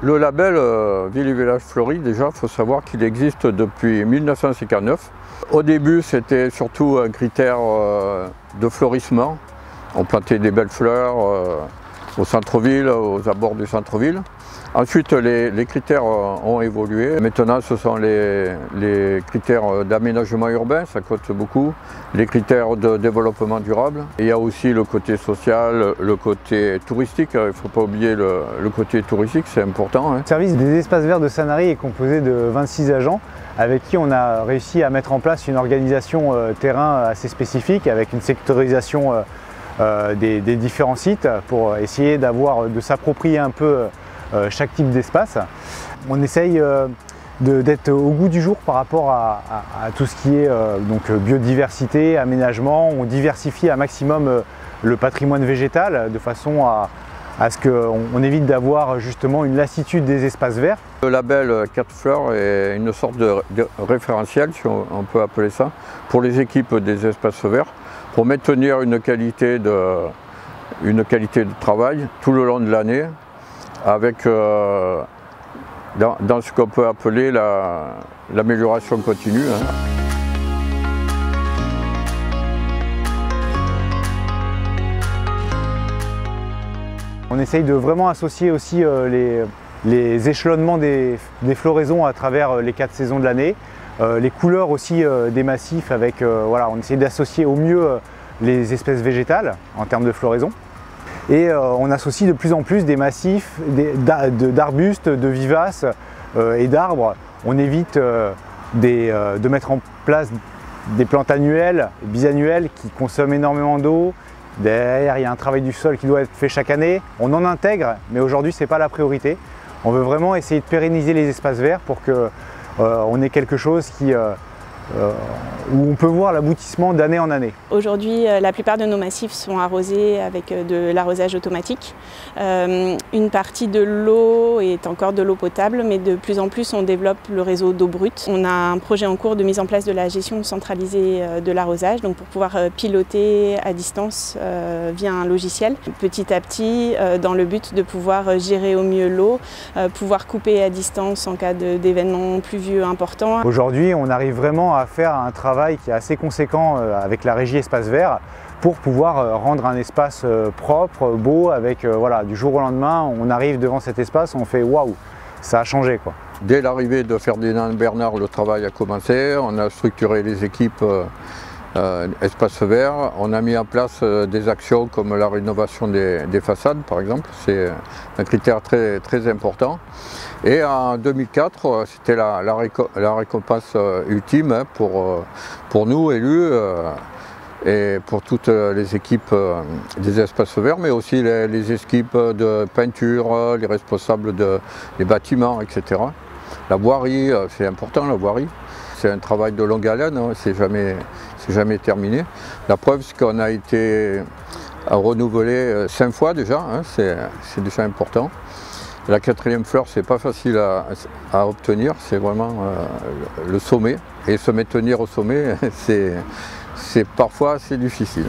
Le label Ville et Village Fleuris, déjà, il faut savoir qu'il existe depuis 1959. Au début, c'était surtout un critère de fleurissement. On plantait des belles fleurs au centre-ville, aux abords du centre-ville. Ensuite, les critères ont évolué. Maintenant, ce sont les critères d'aménagement urbain, ça compte beaucoup. Les critères de développement durable. Et il y a aussi le côté social, le côté touristique. Il ne faut pas oublier le côté touristique, c'est important. Le service des espaces verts de Sanary est composé de 26 agents avec qui on a réussi à mettre en place une organisation terrain assez spécifique avec une sectorisation des différents sites pour essayer de s'approprier un peu chaque type d'espace. On essaye d'être au goût du jour par rapport à tout ce qui est biodiversité, aménagement. On diversifie un maximum le patrimoine végétal de façon à ce qu'on évite d'avoir justement une lassitude des espaces verts. Le label 4 fleurs est une sorte de référentiel, si on peut appeler ça, pour les équipes des espaces verts, pour maintenir une qualité de travail tout le long de l'année, avec dans ce qu'on peut appeler l'amélioration continue. On essaye de vraiment associer aussi les échelonnements des floraisons à travers les 4 saisons de l'année, les couleurs aussi des massifs avec, on essaye d'associer au mieux les espèces végétales en termes de floraison. Et on associe de plus en plus des massifs d'arbustes, de vivaces et d'arbres. On évite de mettre en place des plantes annuelles, bisannuelles qui consomment énormément d'eau. Derrière, il y a un travail du sol qui doit être fait chaque année. On en intègre, mais aujourd'hui, ce n'est pas la priorité. On veut vraiment essayer de pérenniser les espaces verts pour qu'on ait quelque chose où on peut voir l'aboutissement d'année en année. Aujourd'hui, la plupart de nos massifs sont arrosés avec de l'arrosage automatique. Une partie de l'eau est encore de l'eau potable, mais de plus en plus on développe le réseau d'eau brute. On a un projet en cours de mise en place de la gestion centralisée de l'arrosage, donc pour pouvoir piloter à distance via un logiciel. Petit à petit, dans le but de pouvoir gérer au mieux l'eau, pouvoir couper à distance en cas d'événements pluvieux importants. Aujourd'hui, on arrive vraiment à faire un travail qui est assez conséquent avec la régie espace vert pour pouvoir rendre un espace propre, beau, avec du jour au lendemain, on arrive devant cet espace, on fait waouh, ça a changé quoi. Dès l'arrivée de Ferdinand Bernard, le travail a commencé, on a structuré les équipes espace vert, on a mis en place des actions comme la rénovation des façades par exemple, c'est un critère très, très important. Et en 2004, c'était la récompense ultime pour nous élus et pour toutes les équipes des espaces verts, mais aussi les équipes de peinture, les responsables des bâtiments, etc. La voirie, c'est important la voirie. C'est un travail de longue haleine, hein, c'est jamais terminé. La preuve, c'est qu'on a été renouvelé 5 fois déjà, hein, c'est déjà important. La 4e fleur, c'est pas facile à obtenir, c'est vraiment le sommet. Et se maintenir au sommet, c'est parfois assez difficile.